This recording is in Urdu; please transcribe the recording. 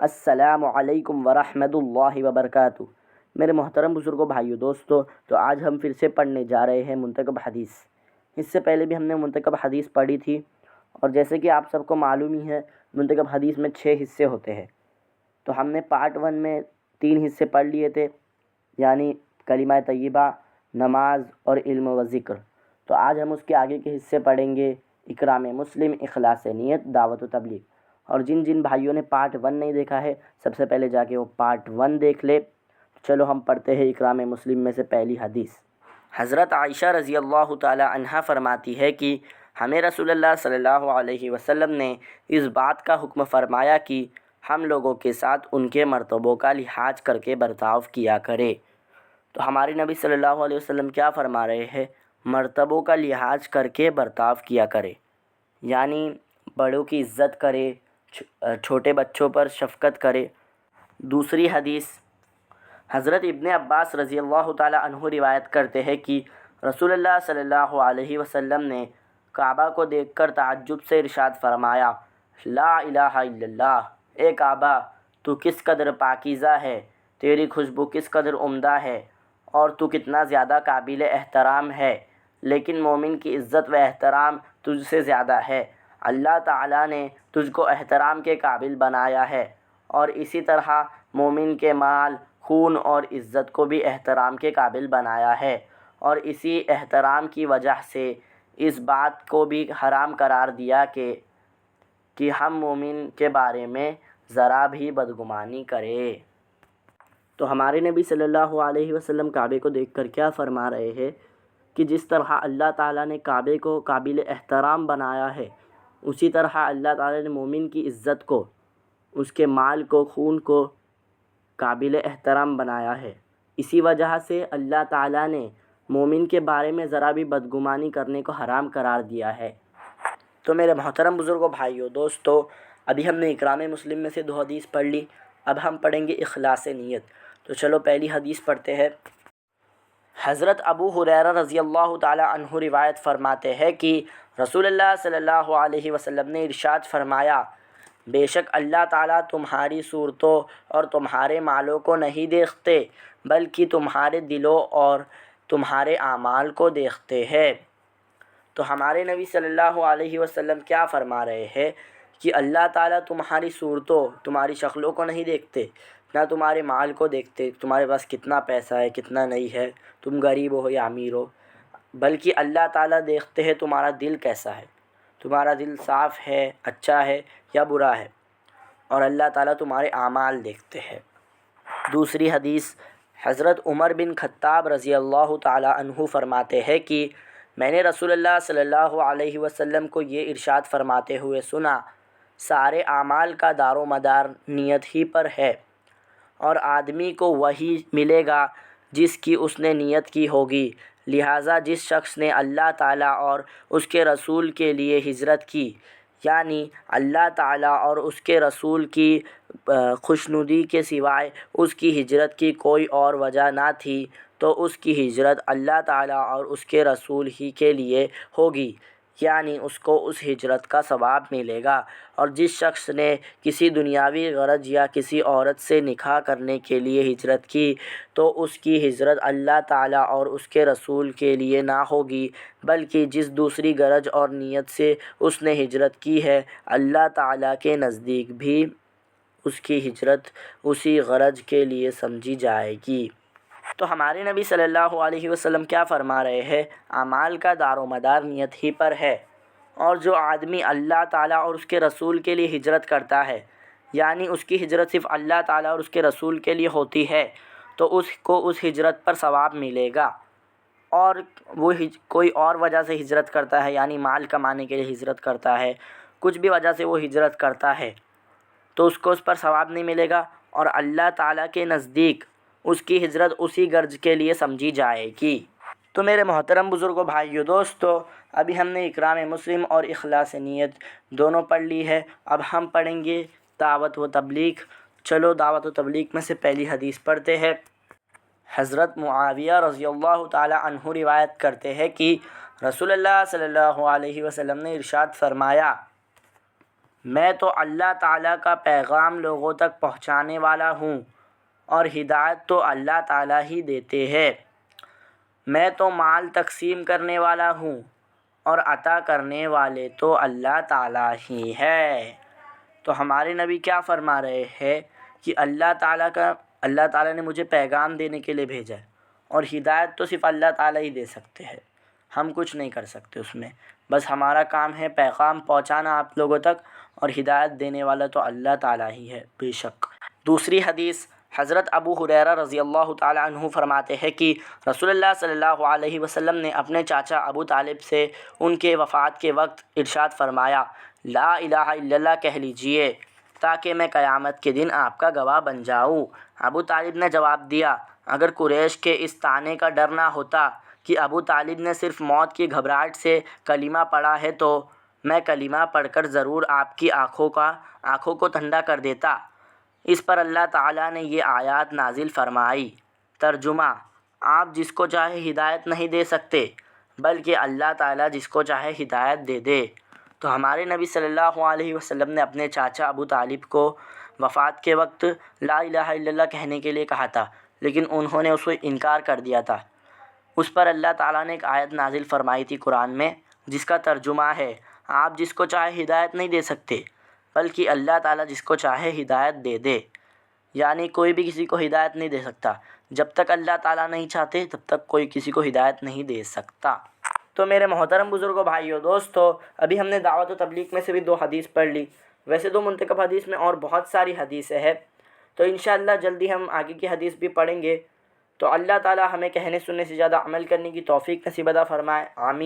السلام علیکم ورحمۃ اللہ وبرکاتہ۔ میرے محترم بزرگوں، بھائیو، دوستو، تو آج ہم پھر سے پڑھنے جا رہے ہیں منتخب حدیث۔ اس سے پہلے بھی ہم نے منتخب حدیث پڑھی تھی، اور جیسے کہ آپ سب کو معلوم ہی ہے، منتخب حدیث میں 6 حصے ہوتے ہیں۔ تو ہم نے پارٹ 1 میں 3 حصے پڑھ لیے تھے، یعنی کلمہ طیبہ، نماز اور علم و ذکر۔ تو آج ہم اس کے آگے کے حصے پڑھیں گے: اکرام مسلم، اخلاص نیت، دعوت و تبلیغ۔ اور جن جن بھائیوں نے پارٹ 1 نہیں دیکھا ہے، سب سے پہلے جا کے وہ پارٹ 1 دیکھ لے۔ چلو ہم پڑھتے ہیں اکرام مسلم میں سے پہلی حدیث۔ حضرت عائشہ رضی اللہ تعالی عنہا فرماتی ہے کہ ہمیں رسول اللہ صلی اللہ علیہ وسلم نے اس بات کا حکم فرمایا کہ ہم لوگوں کے ساتھ ان کے مرتبوں کا لحاظ کر کے برتاؤ کیا کرے۔ تو ہمارے نبی صلی اللہ علیہ وسلم کیا فرما رہے ہیں؟ مرتبوں کا لحاظ کر کے برتاؤ کیا کرے، یعنی بڑوں کی عزت کرے، چھوٹے بچوں پر شفقت کرے۔ دوسری حدیث، حضرت ابن عباس رضی اللہ تعالی عنہ روایت کرتے ہیں کہ رسول اللہ صلی اللہ علیہ وسلم نے کعبہ کو دیکھ کر تعجب سے ارشاد فرمایا: لا الہ الا اللہ، اے کعبہ، تو کس قدر پاکیزہ ہے، تیری خوشبو کس قدر عمدہ ہے، اور تو کتنا زیادہ قابل احترام ہے، لیکن مومن کی عزت و احترام تجھ سے زیادہ ہے۔ اللہ تعالیٰ نے تجھ کو احترام کے قابل بنایا ہے، اور اسی طرح مومن کے مال، خون اور عزت کو بھی احترام کے قابل بنایا ہے، اور اسی احترام کی وجہ سے اس بات کو بھی حرام قرار دیا کہ ہم مومن کے بارے میں ذرا بھی بدگمانی کرے۔ تو ہمارے نبی صلی اللہ علیہ وسلم کعبے کو دیکھ کر کیا فرما رہے ہیں کہ جس طرح اللہ تعالیٰ نے کعبے کو قابل احترام بنایا ہے، اسی طرح اللہ تعالیٰ نے مومن کی عزت کو، اس کے مال کو، خون کو قابل احترام بنایا ہے۔ اسی وجہ سے اللہ تعالیٰ نے مومن کے بارے میں ذرا بھی بدگمانی کرنے کو حرام قرار دیا ہے۔ تو میرے محترم بزرگوں، بھائیوں، دوستو، ابھی ہم نے اکرام مسلم میں سے 2 حدیث پڑھ لی، اب ہم پڑھیں گے اخلاص نیت۔ تو چلو پہلی حدیث پڑھتے ہیں۔ حضرت ابو ہریرہ رضی اللہ تعالی عنہ روایت فرماتے ہیں کہ رسول اللہ صلی اللہ علیہ وسلم نے ارشاد فرمایا: بے شک اللہ تعالیٰ تمہاری صورتوں اور تمہارے مالوں کو نہیں دیکھتے، بلکہ تمہارے دلوں اور تمہارے اعمال کو دیکھتے ہیں۔ تو ہمارے نبی صلی اللہ علیہ وسلم کیا فرما رہے ہیں کہ اللہ تعالیٰ تمہاری صورتوں، تمہاری شکلوں کو نہیں دیکھتے، نہ تمہارے مال کو دیکھتے، تمہارے پاس کتنا پیسہ ہے، کتنا نہیں ہے، تم غریب ہو یا امیر ہو، بلکہ اللہ تعالیٰ دیکھتے ہیں تمہارا دل کیسا ہے، تمہارا دل صاف ہے، اچھا ہے یا برا ہے، اور اللہ تعالیٰ تمہارے اعمال دیکھتے ہیں۔ دوسری حدیث، حضرت عمر بن خطاب رضی اللہ تعالی عنہ فرماتے ہیں کہ میں نے رسول اللہ صلی اللہ علیہ وسلم کو یہ ارشاد فرماتے ہوئے سنا: سارے اعمال کا دار و مدار نیت ہی پر ہے، اور آدمی کو وہی ملے گا جس کی اس نے نیت کی ہوگی، لہٰذا جس شخص نے اللہ تعالیٰ اور اس کے رسول کے لیے ہجرت کی، یعنی اللہ تعالیٰ اور اس کے رسول کی خوشنودی کے سوائے اس کی ہجرت کی کوئی اور وجہ نہ تھی، تو اس کی ہجرت اللہ تعالیٰ اور اس کے رسول ہی کے لیے ہوگی، یعنی اس کو اس ہجرت کا ثواب ملے گا۔ اور جس شخص نے کسی دنیاوی غرض یا کسی عورت سے نکاح کرنے کے لیے ہجرت کی، تو اس کی ہجرت اللہ تعالیٰ اور اس کے رسول کے لیے نہ ہوگی، بلکہ جس دوسری غرض اور نیت سے اس نے ہجرت کی ہے، اللہ تعالیٰ کے نزدیک بھی اس کی ہجرت اسی غرض کے لیے سمجھی جائے گی۔ تو ہمارے نبی صلی اللہ علیہ وسلم کیا فرما رہے ہیں؟ اعمال کا دار و مدار نیت ہی پر ہے، اور جو آدمی اللہ تعالیٰ اور اس کے رسول کے لیے ہجرت کرتا ہے، یعنی اس کی ہجرت صرف اللہ تعالیٰ اور اس کے رسول کے لیے ہوتی ہے، تو اس کو اس ہجرت پر ثواب ملے گا۔ اور وہ کوئی اور وجہ سے ہجرت کرتا ہے، یعنی مال کمانے کے لیے ہجرت کرتا ہے، کچھ بھی وجہ سے وہ ہجرت کرتا ہے، تو اس کو اس پر ثواب نہیں ملے گا، اور اللہ تعالیٰ کے نزدیک اس کی ہجرت اسی غرض کے لیے سمجھی جائے گی۔ تو میرے محترم بزرگوں، بھائیو، دوستو، ابھی ہم نے اکرام مسلم اور اخلاص نیت دونوں پڑھ لی ہے، اب ہم پڑھیں گے دعوت و تبلیغ۔ چلو دعوت و تبلیغ میں سے پہلی حدیث پڑھتے ہیں۔ حضرت معاویہ رضی اللہ تعالی عنہ روایت کرتے ہیں کہ رسول اللہ صلی اللہ علیہ وسلم نے ارشاد فرمایا: میں تو اللہ تعالیٰ کا پیغام لوگوں تک پہنچانے والا ہوں اور ہدایت تو اللہ تعالیٰ ہی دیتے ہیں۔ میں تو مال تقسیم کرنے والا ہوں اور عطا کرنے والے تو اللہ تعالیٰ ہی ہے۔ تو ہمارے نبی کیا فرما رہے ہیں کہ اللہ تعالیٰ نے مجھے پیغام دینے کے لیے بھیجا ہے، اور ہدایت تو صرف اللہ تعالیٰ ہی دے سکتے ہیں، ہم کچھ نہیں کر سکتے اس میں۔ بس ہمارا کام ہے پیغام پہنچانا آپ لوگوں تک، اور ہدایت دینے والا تو اللہ تعالیٰ ہی ہے بے شک۔ دوسری حدیث، حضرت ابو ہریرہ رضی اللہ تعالیٰ عنہ فرماتے ہیں کہ رسول اللہ صلی اللہ علیہ وسلم نے اپنے چاچا ابو طالب سے ان کے وفات کے وقت ارشاد فرمایا، لا الہ الا اللہ کہہ لیجئے تاکہ میں قیامت کے دن آپ کا گواہ بن جاؤں۔ ابو طالب نے جواب دیا، اگر قریش کے اس طعنے کا ڈر نہ ہوتا کہ ابو طالب نے صرف موت کی گھبراہٹ سے کلمہ پڑھا ہے تو میں کلمہ پڑھ کر ضرور آپ کی آنکھوں کو ٹھنڈا کر دیتا۔ اس پر اللہ تعالیٰ نے یہ آیات نازل فرمائی۔ ترجمہ: آپ جس کو چاہے ہدایت نہیں دے سکتے، بلکہ اللہ تعالیٰ جس کو چاہے ہدایت دے دے۔ تو ہمارے نبی صلی اللہ علیہ وسلم نے اپنے چاچا ابو طالب کو وفات کے وقت لا الہ الا اللہ کہنے کے لیے کہا تھا، لیکن انہوں نے اس کو انکار کر دیا تھا۔ اس پر اللہ تعالیٰ نے ایک آیت نازل فرمائی تھی قرآن میں، جس کا ترجمہ ہے، آپ جس کو چاہے ہدایت نہیں دے سکتے، بلکہ اللہ تعالیٰ جس کو چاہے ہدایت دے دے۔ یعنی کوئی بھی کسی کو ہدایت نہیں دے سکتا، جب تک اللہ تعالیٰ نہیں چاہتے تب تک کوئی کسی کو ہدایت نہیں دے سکتا۔ تو میرے محترم بزرگوں، بھائیوں، دوستو، ابھی ہم نے دعوت و تبلیغ میں سے بھی 2 حدیث پڑھ لی۔ ویسے تو منتخب حدیث میں اور بہت ساری حدیثیں ہیں، تو انشاءاللہ جلدی ہم آگے کی حدیث بھی پڑھیں گے۔ تو اللہ تعالیٰ ہمیں کہنے سننے سے زیادہ عمل کرنے کی توفیق نصیب عطا فرمائے، آمین۔